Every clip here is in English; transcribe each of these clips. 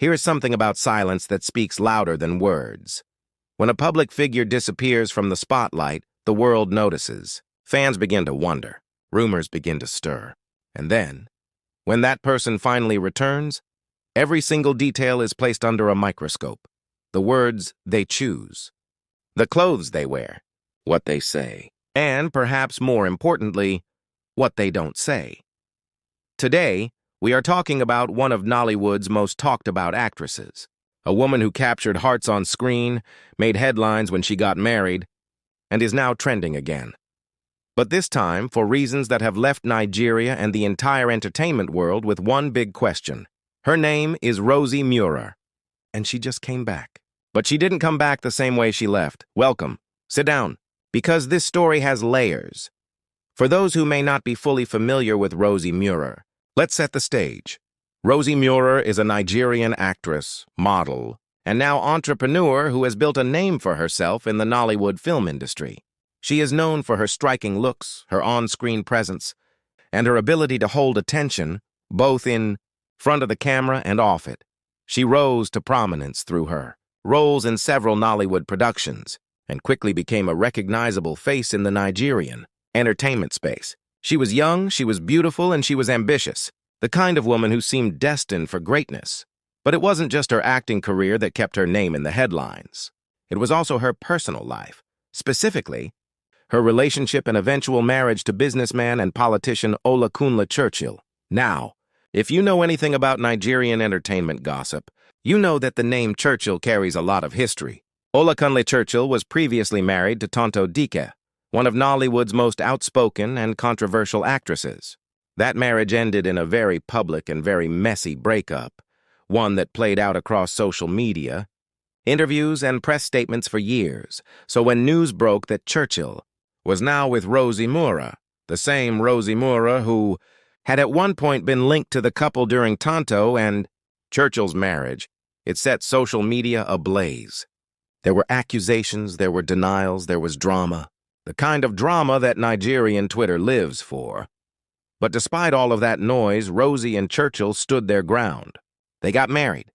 Here's something about silence that speaks louder than words. When a public figure disappears from the spotlight, the world notices. Fans begin to wonder. Rumors begin to stir. And then, when that person finally returns, every single detail is placed under a microscope. The words they choose, the clothes they wear, what they say, and perhaps more importantly, what they don't say. Today, we are talking about one of Nollywood's most talked about actresses, a woman who captured hearts on screen, made headlines when she got married, and is now trending again. But this time, for reasons that have left Nigeria and the entire entertainment world with one big question. Her name is Rosy Meurer, and she just came back. But she didn't come back the same way she left. Welcome. Sit down. Because this story has layers. For those who may not be fully familiar with Rosy Meurer, let's set the stage. Rosy Meurer is a Nigerian actress, model, and now entrepreneur who has built a name for herself in the Nollywood film industry. She is known for her striking looks, her on-screen presence, and her ability to hold attention, both in front of the camera and off it. She rose to prominence through her roles in several Nollywood productions and quickly became a recognizable face in the Nigerian entertainment space. She was young, she was beautiful, and she was ambitious, the kind of woman who seemed destined for greatness. But it wasn't just her acting career that kept her name in the headlines. It was also her personal life, specifically her relationship and eventual marriage to businessman and politician Churchill. Now, if you know anything about Nigerian entertainment gossip, you know that the name Churchill carries a lot of history. Churchill was previously married to Tonto Dike, one of Nollywood's most outspoken and controversial actresses. That marriage ended in a very public and very messy breakup, one that played out across social media, interviews, and press statements for years. So when news broke that Churchill was now with Rosy Meurer, the same Rosy Meurer who had at one point been linked to the couple during Tonto and Churchill's marriage, it set social media ablaze. There were accusations, there were denials, there was drama, the kind of drama that Nigerian Twitter lives for. But despite all of that noise, Rosy and Churchill stood their ground. They got married.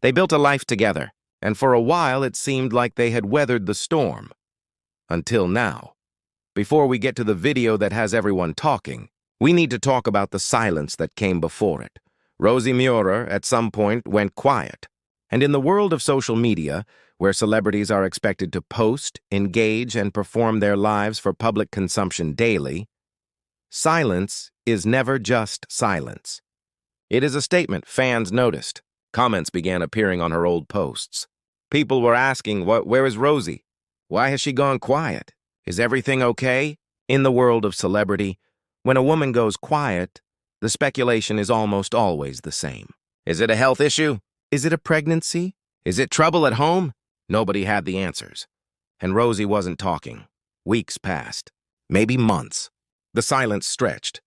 They built a life together, and for a while it seemed like they had weathered the storm. Until now. Before we get to the video that has everyone talking, we need to talk about the silence that came before it. Rosy Meurer, at some point, went quiet. And in the world of social media, where celebrities are expected to post, engage, and perform their lives for public consumption daily, silence is never just silence. It is a statement fans noticed. Comments began appearing on her old posts. People were asking, where is Rosy? Why has she gone quiet? Is everything okay? In the world of celebrity, when a woman goes quiet, the speculation is almost always the same. Is it a health issue? Is it a pregnancy? Is it trouble at home? Nobody had the answers. And Rosy wasn't talking. Weeks passed, maybe months. The silence stretched.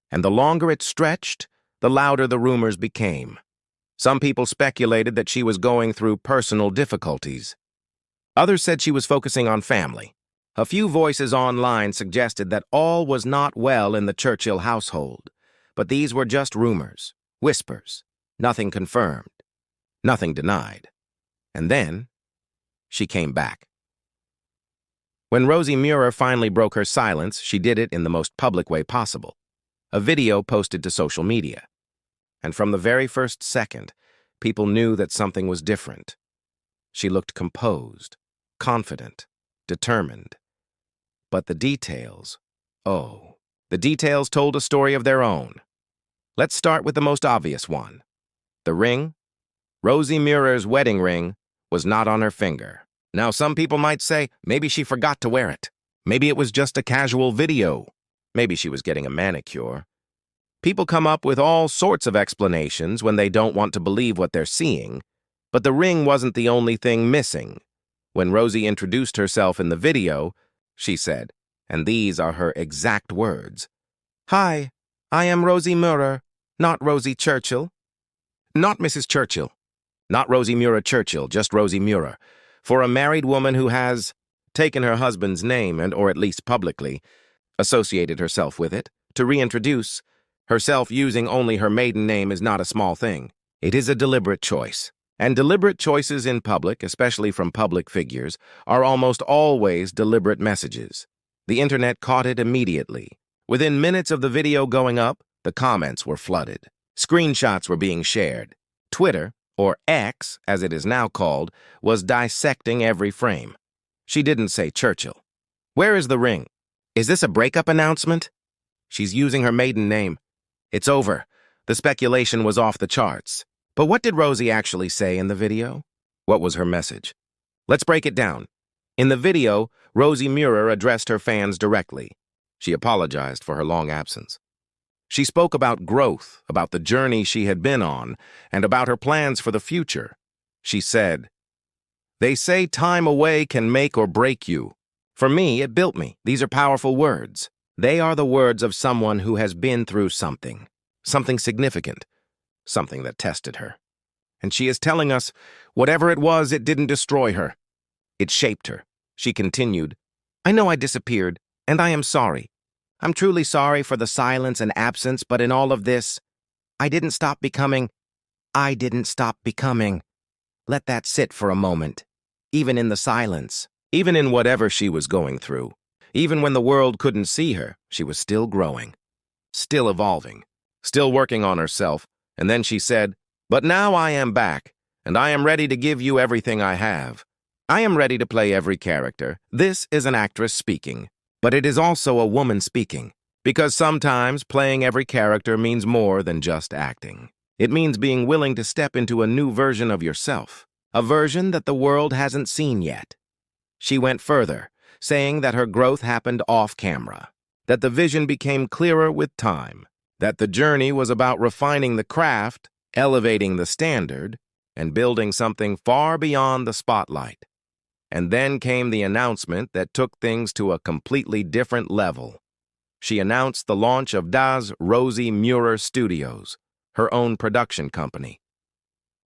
And the longer it stretched, the louder the rumors became. Some people speculated that she was going through personal difficulties. Others said she was focusing on family. A few voices online suggested that all was not well in the Churchill household. But these were just rumors, whispers, nothing confirmed, nothing denied. And then, she came back. When Rosy Meurer finally broke her silence, she did it in the most public way possible. A video posted to social media. And from the very first second, people knew that something was different. She looked composed, confident, determined. But the details, the details told a story of their own. Let's start with the most obvious one. The ring. Rosy Meurer's wedding ring was not on her finger. Now, some people might say maybe she forgot to wear it. Maybe it was just a casual video. Maybe she was getting a manicure. People come up with all sorts of explanations when they don't want to believe what they're seeing, but the ring wasn't the only thing missing. When Rosy introduced herself in the video, she said, and these are her exact words, "Hi, I am Rosy Meurer, not Rosy Churchill." Not Mrs. Churchill. Not Rosy Meurer Churchill, just Rosy Meurer. For a married woman who has taken her husband's name and, or at least publicly, associated herself with it, to reintroduce herself using only her maiden name is not a small thing. It is a deliberate choice. And deliberate choices in public, especially from public figures, are almost always deliberate messages. The internet caught it immediately. Within minutes of the video going up, the comments were flooded. Screenshots were being shared. Twitter, or X, as it is now called, was dissecting every frame. She didn't say Churchill. Where is the ring? Is this a breakup announcement? She's using her maiden name. It's over. The speculation was off the charts. But what did Rosy actually say in the video? What was her message? Let's break it down. In the video, Rosy Meurer addressed her fans directly. She apologized for her long absence. She spoke about growth, about the journey she had been on, and about her plans for the future. She said, "They say time away can make or break you. For me, it built me. These are powerful words. They are the words of someone who has been through something significant, something that tested her. And she is telling us, whatever it was, it didn't destroy her. It shaped her." She continued, "I know I disappeared, and I am sorry. I'm truly sorry for the silence and absence, but in all of this, I didn't stop becoming. Let that sit for a moment, even in the silence, even in whatever she was going through. Even when the world couldn't see her, she was still growing, still evolving, still working on herself. And then she said, but now I am back, and I am ready to give you everything I have. I am ready to play every character. This is an actress speaking, but it is also a woman speaking, because sometimes playing every character means more than just acting. It means being willing to step into a new version of yourself, a version that the world hasn't seen yet. She went further, saying that her growth happened off camera, that the vision became clearer with time, that the journey was about refining the craft, elevating the standard, and building something far beyond the spotlight. And then came the announcement that took things to a completely different level. She announced the launch of Das Rosy Meurer Studios, her own production company,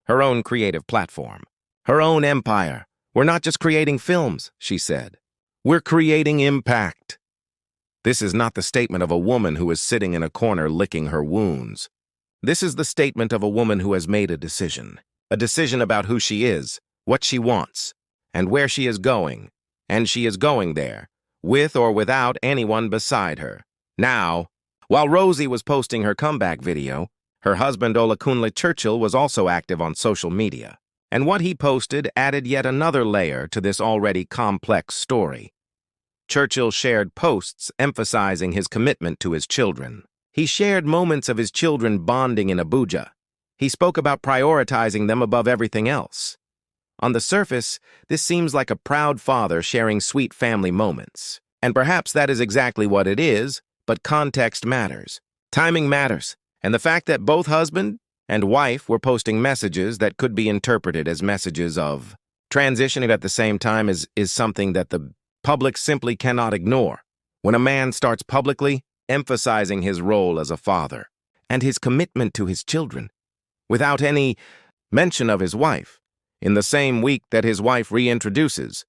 her own creative platform, her own empire. We're not just creating films, she said. We're creating impact. This is not the statement of a woman who is sitting in a corner licking her wounds. This is the statement of a woman who has made a decision about who she is, what she wants, and where she is going, and she is going there, with or without anyone beside her. Now, while Rosy was posting her comeback video, her husband Olakunle Churchill was also active on social media, and what he posted added yet another layer to this already complex story. Churchill shared posts emphasizing his commitment to his children. He shared moments of his children bonding in Abuja. He spoke about prioritizing them above everything else. On the surface, this seems like a proud father sharing sweet family moments. And perhaps that is exactly what it is, but context matters. Timing matters. And the fact that both husband and wife were posting messages that could be interpreted as messages of transitioning at the same time is something that the public simply cannot ignore. When a man starts publicly emphasizing his role as a father and his commitment to his children, without any mention of his wife, in the same week that his wife reintroduces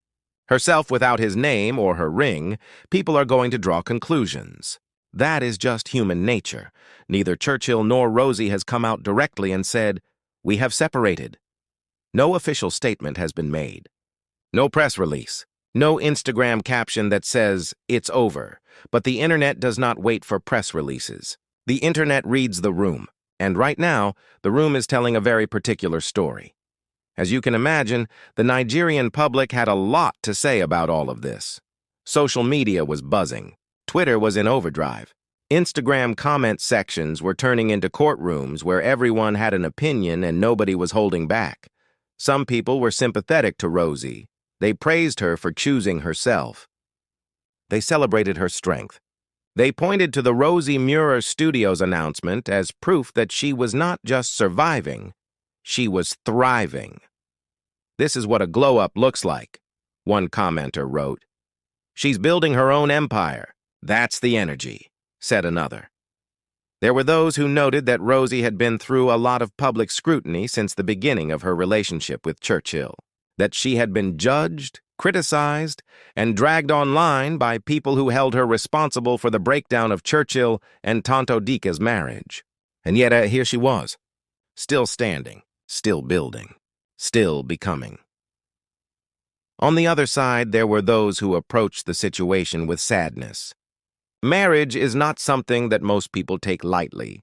herself without his name or her ring, people are going to draw conclusions. That is just human nature. Neither Churchill nor Rosy has come out directly and said, "We have separated." No official statement has been made. No press release. No Instagram caption that says, "It's over." But the internet does not wait for press releases. The internet reads the room. And right now, the room is telling a very particular story. As you can imagine, the Nigerian public had a lot to say about all of this. Social media was buzzing. Twitter was in overdrive. Instagram comment sections were turning into courtrooms where everyone had an opinion and nobody was holding back. Some people were sympathetic to Rosy. They praised her for choosing herself. They celebrated her strength. They pointed to the Rosy Meurer Studios announcement as proof that she was not just surviving, she was thriving. "This is what a glow-up looks like," one commenter wrote. "She's building her own empire. That's the energy," said another. There were those who noted that Rosy had been through a lot of public scrutiny since the beginning of her relationship with Churchill, that she had been judged, criticized, and dragged online by people who held her responsible for the breakdown of Churchill and Tonto Dika's marriage. And yet here she was, still standing, still building, still becoming. On the other side, there were those who approached the situation with sadness. Marriage is not something that most people take lightly.